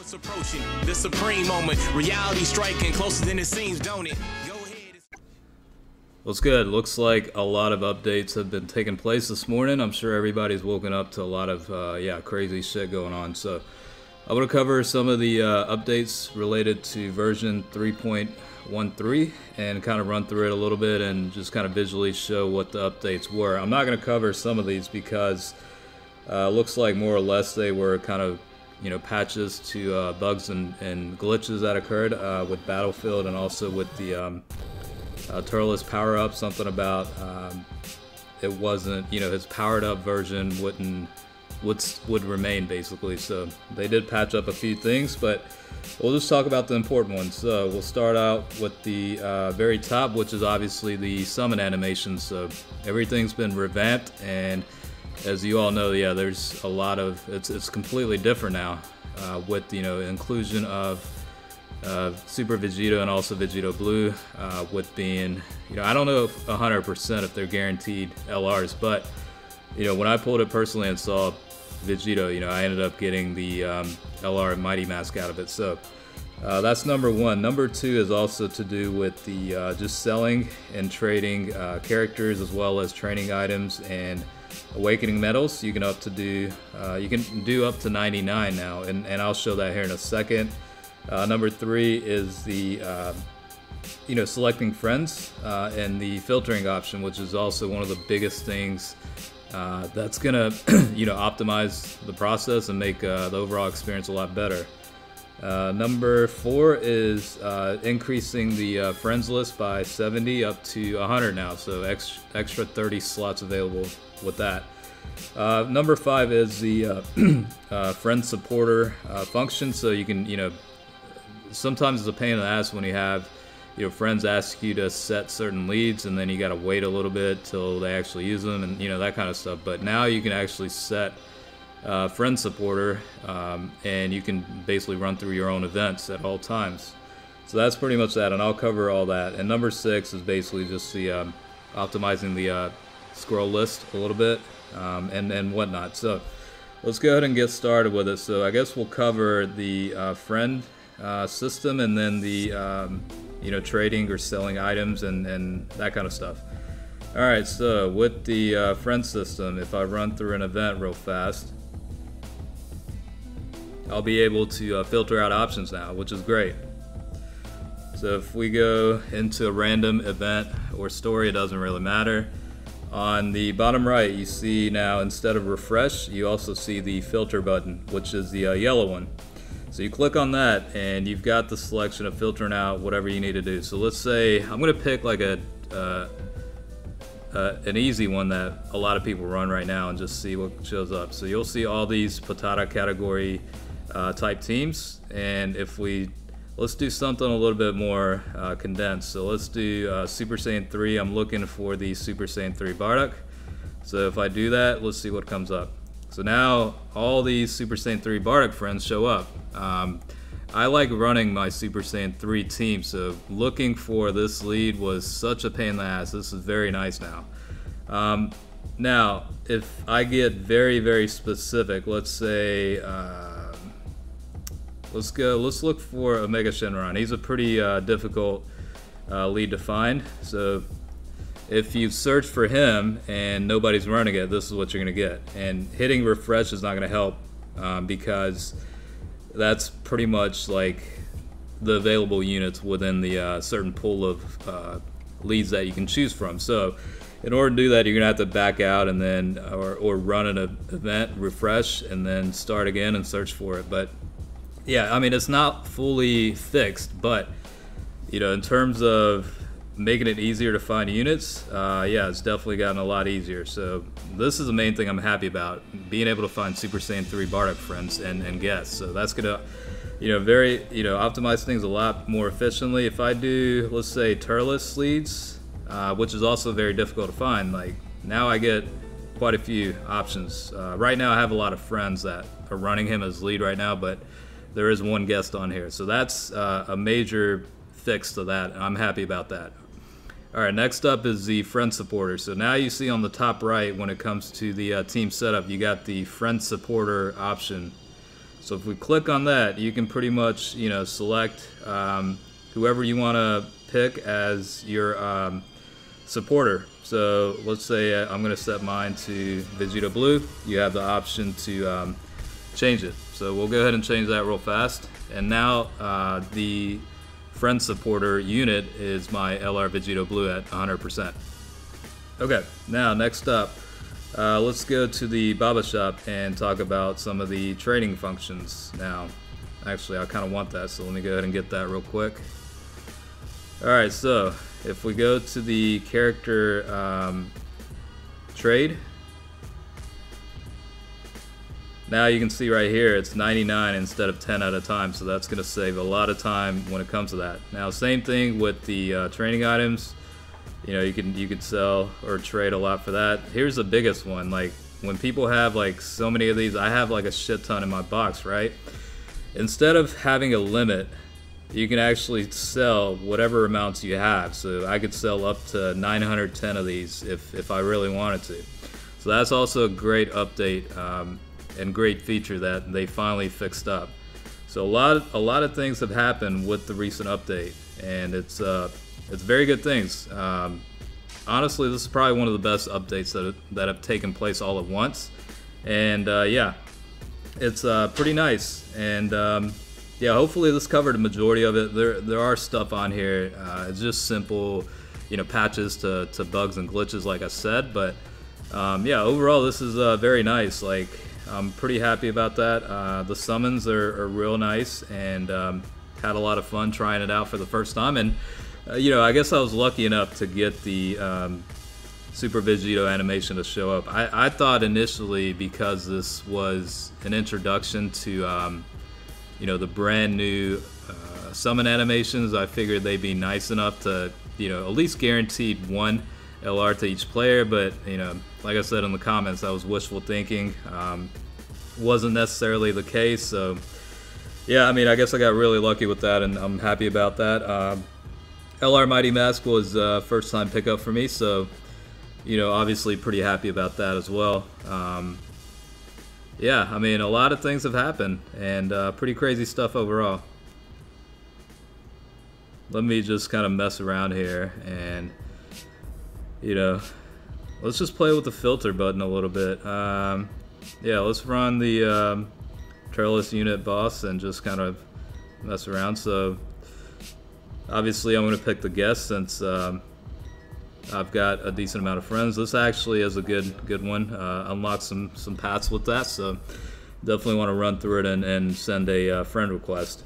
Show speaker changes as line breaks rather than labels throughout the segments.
What's approaching the supreme moment? Reality striking closer than it seems, don't it? Go ahead.
What's good? Looks like a lot of updates have been taking place this morning. I'm sure everybody's woken up to a lot of crazy shit going on. So I'm going to cover some of the updates related to version 3.13 and kind of run through it a little bit and just kind of visually show what the updates were. I'm not going to cover some of these because looks like more or less they were kind of patches to bugs and glitches that occurred with Battlefield and also with the Tracklist power-up. Something about it wasn't, his powered-up version would remain basically. So they did patch up a few things, but we'll just talk about the important ones. So we'll start out with the very top, which is obviously the summon animation. So everything's been revamped, and as you all know, there's a lot of it's completely different now with inclusion of Super Vegito and also Vegito Blue, with being I don't know if 100% if they're guaranteed LRs, but when I pulled it personally and saw Vegito, I ended up getting the LR Mighty Mask out of it. So that's number one. Number two is also to do with the just selling and trading characters as well as training items and awakening medals. You can do up to 99 now, and I'll show that here in a second. Number three is the selecting friends and the filtering option, which is also one of the biggest things that's gonna optimize the process and make the overall experience a lot better. Number four is increasing the friends list by 70 up to 100 now, so extra 30 slots available with that. Number five is the friend supporter function. So you can, sometimes it's a pain in the ass when you have friends ask you to set certain leads and then you got to wait a little bit till they actually use them and that kind of stuff. But now you can actually set friend supporter and you can basically run through your own events at all times. So that's pretty much that, and I'll cover all that. And number six is basically just the optimizing the scroll list a little bit and whatnot. So let's go ahead and get started with it. So I guess we'll cover the friend system and then the trading or selling items and that kind of stuff. Alright, so with the friend system, if I run through an event real fast, I'll be able to filter out options now, which is great. So if we go into a random event or story, it doesn't really matter. On the bottom right, you see now instead of refresh, you also see the filter button, which is the yellow one. So you click on that and you've got the selection of filtering out whatever you need to do. So let's say I'm going to pick like an easy one that a lot of people run right now and just see what shows up. So you'll see all these Patata category type teams, and if let's do something a little bit more condensed. So let's do Super Saiyan 3. I'm looking for the Super Saiyan 3 Bardock. So if I do that, let's see what comes up. So now all these Super Saiyan 3 Bardock friends show up. I like running my Super Saiyan 3 team, so looking for this lead was such a pain in the ass. This is very nice now. Now, if I get very, very specific, let's say, let's look for Omega Shenron. He's a pretty difficult lead to find. So if you search for him and nobody's running it, this is what you're gonna get. And hitting refresh is not gonna help because that's pretty much like the available units within the certain pool of leads that you can choose from. So in order to do that, you're gonna have to back out and then or run an event, refresh, and then start again and search for it. But yeah, I mean, it's not fully fixed, but in terms of making it easier to find units, yeah, it's definitely gotten a lot easier. So this is the main thing I'm happy about, being able to find Super Saiyan 3 Bardock friends and guests. So that's gonna very optimize things a lot more efficiently. If I do, let's say, Turles leads, which is also very difficult to find, like now I get quite a few options. Right now I have a lot of friends that are running him as lead right now, but there is one guest on here. So that's a major fix to that, and I'm happy about that. Alright, next up is the friend supporter. So now you see on the top right, when it comes to the team setup, you got the friend supporter option. So if we click on that, you can pretty much, you know, select whoever you want to pick as your supporter. So let's say I'm going to set mine to Vegeta Blue. You have the option to change it. So we'll go ahead and change that real fast. And now the friend supporter unit is my LR Vegeta Blue at 100%. Okay, now next up, let's go to the Baba shop and talk about some of the trading functions. Now, actually, I kind of want that, so let me go ahead and get that real quick. Alright, so if we go to the character trade, now you can see right here it's 99 instead of 10 at a time, so that's going to save a lot of time when it comes to that. Now, same thing with the training items. You know, you could sell or trade a lot for that. Here's the biggest one. Like, when people have like so many of these, I have like a shit ton in my box, right? Instead of having a limit, you can actually sell whatever amounts you have. So I could sell up to 910 of these if I really wanted to. So that's also a great update and great feature that they finally fixed up. So a lot of things have happened with the recent update, and it's very good things. Honestly, this is probably one of the best updates that have taken place all at once. And yeah, it's pretty nice. And yeah, hopefully this covered a majority of it. There are stuff on here. It's just simple, you know, patches to bugs and glitches, like I said. But yeah, overall this is very nice. Like, I'm pretty happy about that. The summons are real nice, and had a lot of fun trying it out for the first time. And you know, I guess I was lucky enough to get the Super Vegito animation to show up. I thought initially, because this was an introduction to you know, the brand new summon animations, I figured they'd be nice enough to, you know, at least guaranteed one LR to each player. But, you know, like I said in the comments, that was wishful thinking. Wasn't necessarily the case. So yeah, I mean, I guess I got really lucky with that, and I'm happy about that. LR Mighty Mask was first time pickup for me, so, you know, obviously pretty happy about that as well. Yeah, I mean, a lot of things have happened, and pretty crazy stuff overall. Let me just kind of mess around here, and, you know, let's just play with the filter button a little bit. Yeah, let's run the Tracklist unit boss and just kind of mess around. So obviously I'm going to pick the guest, since I've got a decent amount of friends. This actually is a good one. Unlock some paths with that, so definitely want to run through it and send a friend request.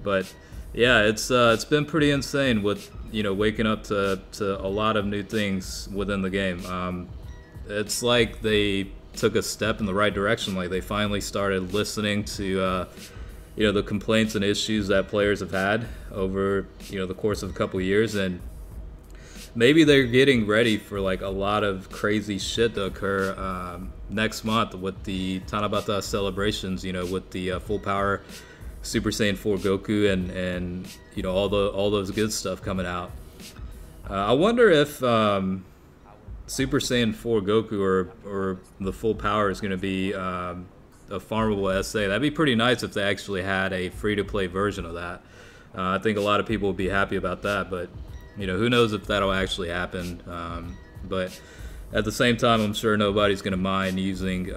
But yeah, it's been pretty insane with, you know, waking up to a lot of new things within the game. It's like they took a step in the right direction. Like, they finally started listening to you know, the complaints and issues that players have had over, you know, the course of a couple years, and maybe they're getting ready for like a lot of crazy shit to occur next month with the Tanabata celebrations, you know, with the full power Super Saiyan 4 Goku and you know, all those good stuff coming out. I wonder if Super Saiyan 4 Goku or the full power is going to be a farmable SA. That'd be pretty nice if they actually had a free-to-play version of that. I think a lot of people would be happy about that, but, you know, who knows if that'll actually happen. But at the same time, I'm sure nobody's going to mind using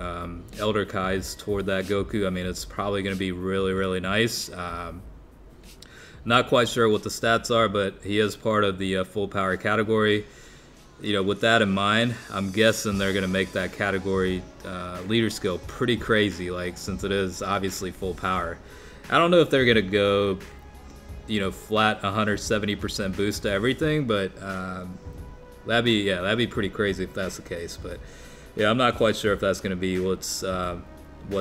Elder Kais toward that Goku. I mean, it's probably going to be really, really nice. Not quite sure what the stats are, but he is part of the full power category. You know, with that in mind, I'm guessing they're going to make that category leader skill pretty crazy, like, since it is obviously full power. I don't know if they're going to go, you know, flat 170% boost to everything, but that'd be pretty crazy if that's the case. But yeah, I'm not quite sure if that's going to be what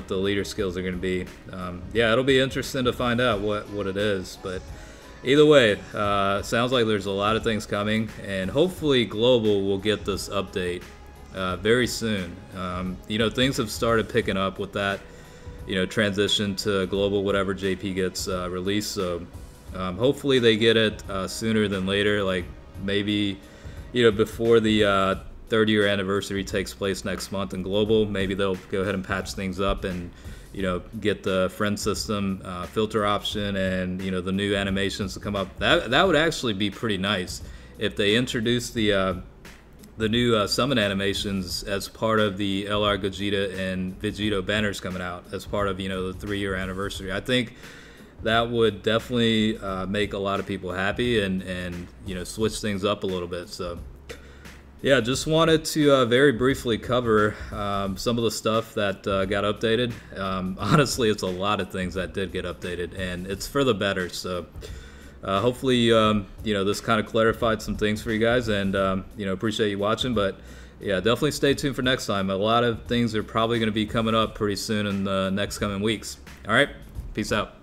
the leader skills are going to be. Yeah, it'll be interesting to find out what it is. But either way, sounds like there's a lot of things coming, and hopefully Global will get this update very soon. You know, things have started picking up with that, you know, transition to Global, whatever JP gets released. So hopefully they get it sooner than later, like maybe, you know, before the third year anniversary takes place next month in Global. Maybe they'll go ahead and patch things up and, you know, get the friend system filter option and, you know, the new animations to come up. That would actually be pretty nice if they introduced the new summon animations as part of the LR Gogeta and Vegito banners coming out as part of, you know, the 3-year anniversary. I think that would definitely make a lot of people happy and you know, switch things up a little bit. So yeah, just wanted to very briefly cover some of the stuff that got updated. Honestly, it's a lot of things that did get updated, and it's for the better. So hopefully, you know, this kind of clarified some things for you guys, and you know, appreciate you watching. But yeah, definitely stay tuned for next time. A lot of things are probably going to be coming up pretty soon in the next coming weeks. All right, peace out.